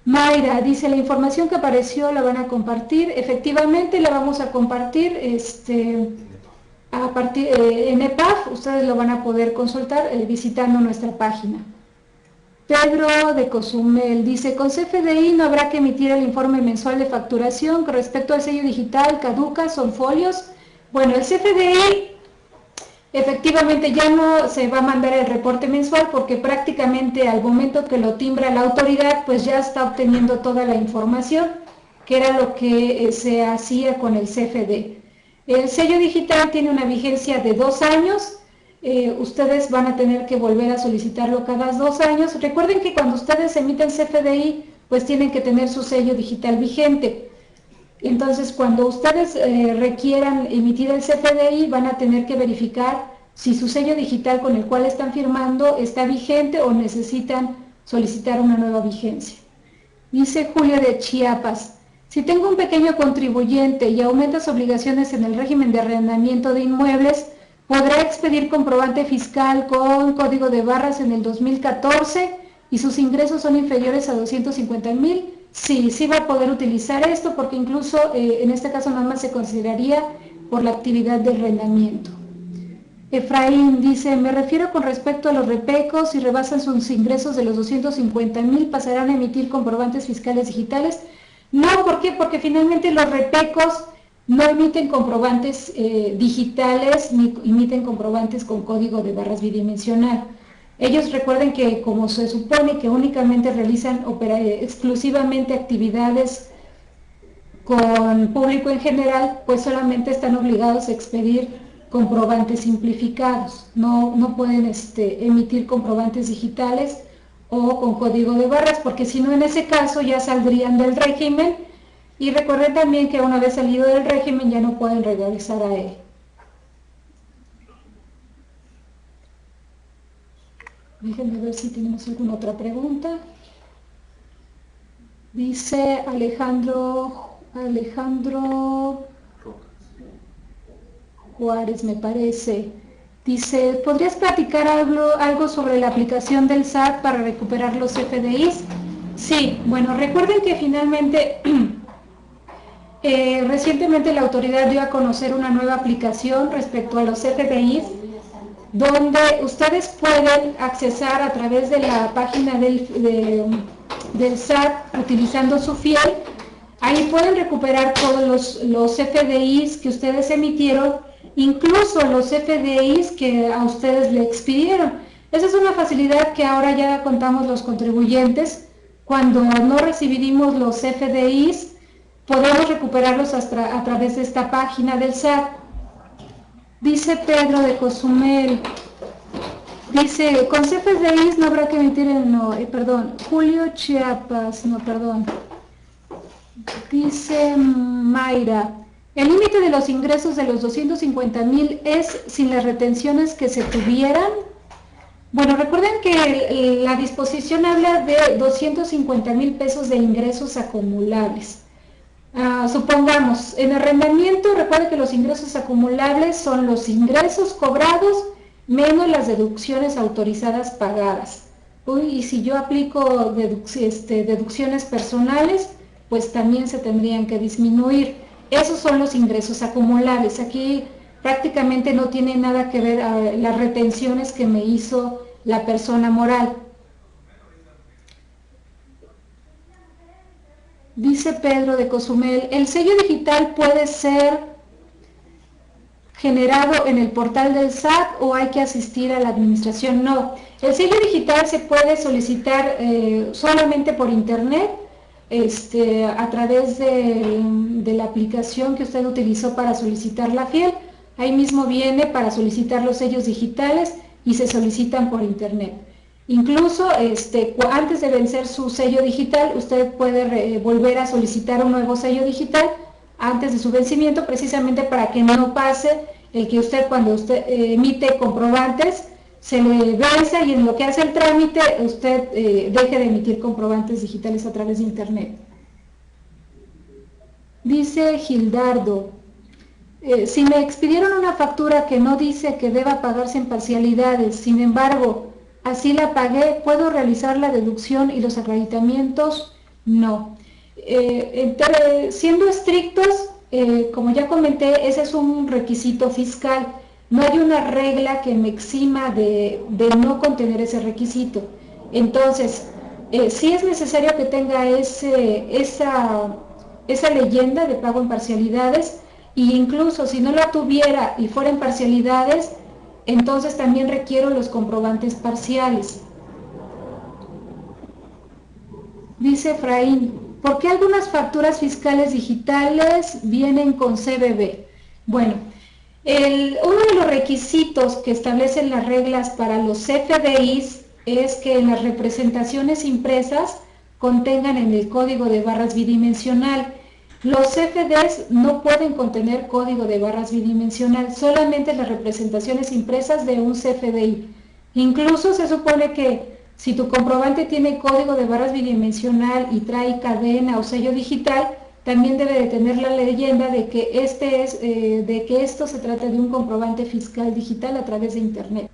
Mayra dice, la información que apareció la van a compartir. Efectivamente la vamos a compartir en EPAF, ustedes lo van a poder consultar visitando nuestra página. Pedro de Cozumel dice, con CFDI no habrá que emitir el informe mensual de facturación con respecto al sello digital, caduca, son folios. Bueno, el CFDI efectivamente ya no se va a mandar el reporte mensual porque prácticamente al momento que lo timbra la autoridad, pues ya está obteniendo toda la información, que era lo que se hacía con el CFD. El sello digital tiene una vigencia de 2 años, ustedes van a tener que volver a solicitarlo cada 2 años. Recuerden que cuando ustedes emiten CFDI, pues tienen que tener su sello digital vigente. Entonces, cuando ustedes requieran emitir el CFDI, van a tener que verificar si su sello digital con el cual están firmando está vigente o necesitan solicitar una nueva vigencia. Dice Julio de Chiapas, si tengo un pequeño contribuyente y aumenta sus obligaciones en el régimen de arrendamiento de inmuebles, ¿podrá expedir comprobante fiscal con código de barras en el 2014 y sus ingresos son inferiores a 250,000? Sí, sí va a poder utilizar esto porque incluso en este caso nada más se consideraría por la actividad del arrendamiento. Efraín dice, me refiero con respecto a los repecos, si rebasan sus ingresos de los 250,000, ¿pasarán a emitir comprobantes fiscales digitales? No, ¿por qué? Porque finalmente los repecos no emiten comprobantes digitales ni emiten comprobantes con código de barras bidimensional. Ellos recuerden que como se supone que únicamente realizan exclusivamente actividades con público en general, pues solamente están obligados a expedir comprobantes simplificados, no pueden emitir comprobantes digitales o con código de barras, porque si no en ese caso ya saldrían del régimen y recuerden también que una vez salido del régimen ya no pueden regresar a él. Déjenme ver si tenemos alguna otra pregunta. Dice Alejandro Juárez, me parece. Dice, ¿podrías platicar algo sobre la aplicación del SAT para recuperar los FDIs? Sí, bueno, recuerden que finalmente recientemente la autoridad dio a conocer una nueva aplicación respecto a los FDIs, donde ustedes pueden accesar a través de la página del SAT utilizando su fiel. Ahí pueden recuperar todos los FDIs que ustedes emitieron, incluso los FDIs que a ustedes le expidieron. Esa es una facilidad que ahora ya contamos los contribuyentes. Cuando no recibimos los FDIs, podemos recuperarlos a través de esta página del SAT. Dice Pedro de Cozumel, dice, con CFDIs no habrá que emitir Julio Chiapas, dice Mayra, el límite de los ingresos de los 250,000 es sin las retenciones que se tuvieran. Bueno, recuerden que la disposición habla de 250,000 pesos de ingresos acumulables. Supongamos, en arrendamiento, recuerden que los ingresos acumulables son los ingresos cobrados menos las deducciones autorizadas pagadas. Y si yo aplico deducciones personales, pues también se tendrían que disminuir. Esos son los ingresos acumulables. Aquí prácticamente no tiene nada que ver las retenciones que me hizo la persona moral. Dice Pedro de Cozumel, ¿el sello digital puede ser generado en el portal del SAT o hay que asistir a la administración? No, el sello digital se puede solicitar solamente por internet, a través de la aplicación que usted utilizó para solicitar la fiel. Ahí mismo viene para solicitar los sellos digitales y se solicitan por internet. Incluso antes de vencer su sello digital, usted puede volver a solicitar un nuevo sello digital antes de su vencimiento, precisamente para que no pase el que usted cuando usted emite comprobantes se le venza y en lo que hace el trámite usted deje de emitir comprobantes digitales a través de internet. Dice Gildardo, si me expidieron una factura que no dice que deba pagarse en parcialidades, sin embargo, así la pagué, ¿puedo realizar la deducción y los acreditamientos? No. Siendo estrictos, como ya comenté, ese es un requisito fiscal. No hay una regla que me exima de no contener ese requisito. Entonces, sí es necesario que tenga esa leyenda de pago en parcialidades, e incluso si no la tuviera y fuera en parcialidades, entonces también requiero los comprobantes parciales. Dice Efraín, ¿por qué algunas facturas fiscales digitales vienen con CBB? Bueno, uno de los requisitos que establecen las reglas para los CFDIs es que las representaciones impresas contengan en el código de barras bidimensional. Los CFDs no pueden contener código de barras bidimensional, solamente las representaciones impresas de un CFDI. Incluso se supone que si tu comprobante tiene código de barras bidimensional y trae cadena o sello digital, también debe de tener la leyenda de que esto se trata de un comprobante fiscal digital a través de internet.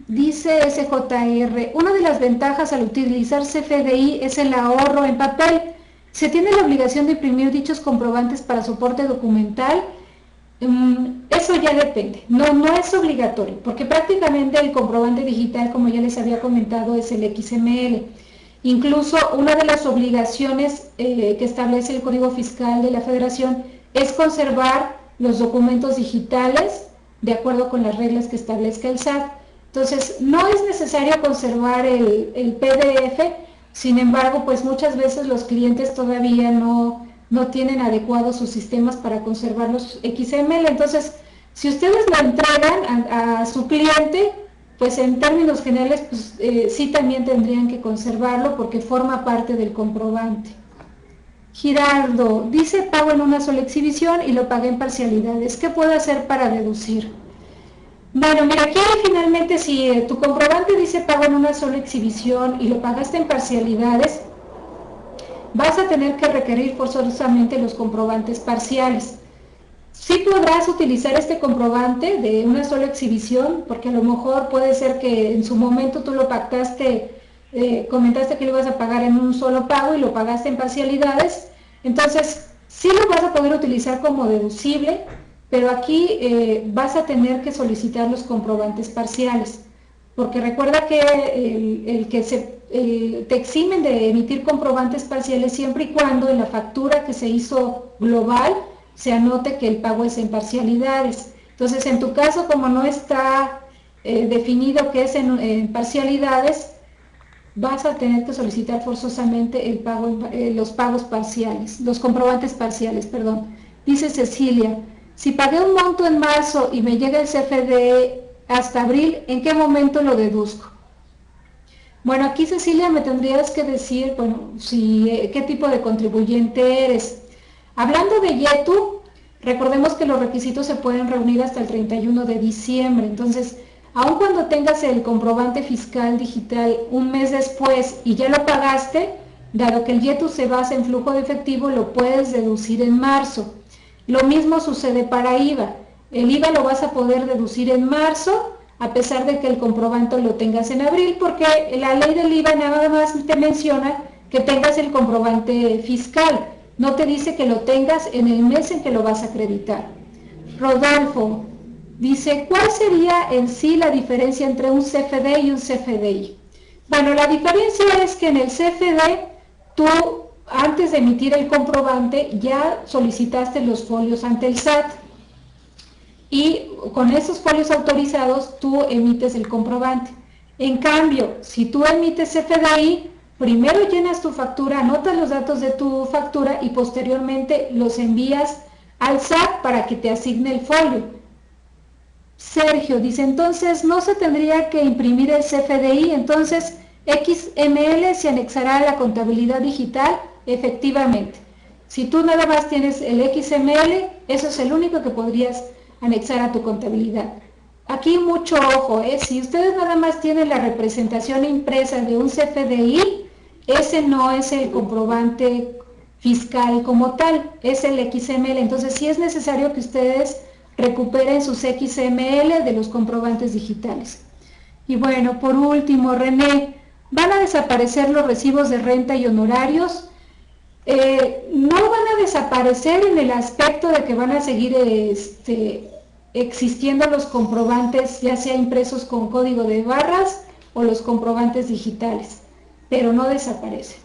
Dice SJR, una de las ventajas al utilizar CFDI es el ahorro en papel. Se tiene la obligación de imprimir dichos comprobantes para soporte documental. Eso ya depende, no es obligatorio, porque prácticamente el comprobante digital, como ya les había comentado, es el XML. Incluso una de las obligaciones que establece el Código Fiscal de la Federación es conservar los documentos digitales de acuerdo con las reglas que establezca el SAT. Entonces, no es necesario conservar el PDF, sin embargo, pues muchas veces los clientes todavía no tienen adecuados sus sistemas para conservar los XML. Entonces, si ustedes lo entregan a su cliente, pues en términos generales, pues sí también tendrían que conservarlo porque forma parte del comprobante. Girardo, dice pago en una sola exhibición y lo pagué en parcialidades. ¿Qué puedo hacer para deducir? Bueno, mira, aquí finalmente si tu comprobante dice pago en una sola exhibición y lo pagaste en parcialidades, vas a tener que requerir forzosamente los comprobantes parciales. Sí podrás utilizar este comprobante de una sola exhibición, porque a lo mejor puede ser que en su momento tú lo pactaste, comentaste que lo ibas a pagar en un solo pago y lo pagaste en parcialidades, entonces sí lo vas a poder utilizar como deducible, pero aquí vas a tener que solicitar los comprobantes parciales, porque recuerda que te eximen de emitir comprobantes parciales siempre y cuando en la factura que se hizo global se anote que el pago es en parcialidades. Entonces, en tu caso, como no está definido que es en parcialidades, vas a tener que solicitar forzosamente el pago, los pagos parciales, los comprobantes parciales, perdón. Dice Cecilia, si pagué un monto en marzo y me llega el CFDI hasta abril, ¿en qué momento lo deduzco? Bueno, aquí Cecilia me tendrías que decir, bueno, si, qué tipo de contribuyente eres. Hablando de YETU, recordemos que los requisitos se pueden reunir hasta el 31 de diciembre, entonces, aun cuando tengas el comprobante fiscal digital un mes después y ya lo pagaste, dado que el YETU se basa en flujo de efectivo, lo puedes deducir en marzo. Lo mismo sucede para IVA. El IVA lo vas a poder deducir en marzo, a pesar de que el comprobante lo tengas en abril, porque la ley del IVA nada más te menciona que tengas el comprobante fiscal, no te dice que lo tengas en el mes en que lo vas a acreditar. Rodolfo dice, ¿cuál sería en sí la diferencia entre un CFD y un CFDI? Bueno, la diferencia es que en el CFD tú, antes de emitir el comprobante, ya solicitaste los folios ante el SAT, y con esos folios autorizados tú emites el comprobante. En cambio, si tú emites CFDI, primero llenas tu factura, anotas los datos de tu factura y posteriormente los envías al SAT para que te asigne el folio. Sergio dice, entonces no se tendría que imprimir el CFDI, entonces XML se anexará a la contabilidad digital, efectivamente. Si tú nada más tienes el XML, eso es el único que podrías anexar a tu contabilidad. Aquí mucho ojo, si ustedes nada más tienen la representación impresa de un CFDI, ese no es el comprobante fiscal como tal, es el XML. Entonces sí es necesario que ustedes recuperen sus XML de los comprobantes digitales. Y bueno, por último, René, ¿van a desaparecer los recibos de renta y honorarios? No van a desaparecer en el aspecto de que van a seguir existiendo los comprobantes, ya sea impresos con código de barras o los comprobantes digitales, pero no desaparecen.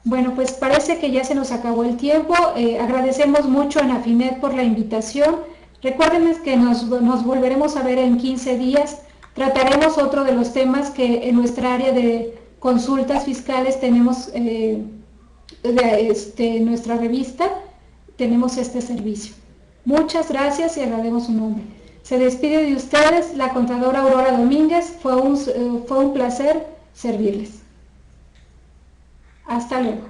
Bueno, pues parece que ya se nos acabó el tiempo. Agradecemos mucho a Nafinet por la invitación. Recuerden que nos volveremos a ver en 15 días. Trataremos otro de los temas que en nuestra área de consultas fiscales tenemos, nuestra revista, tenemos este servicio. Muchas gracias y agradecemos su nombre. Se despide de ustedes la contadora Aurora Domínguez. Fue un placer servirles. Hasta luego.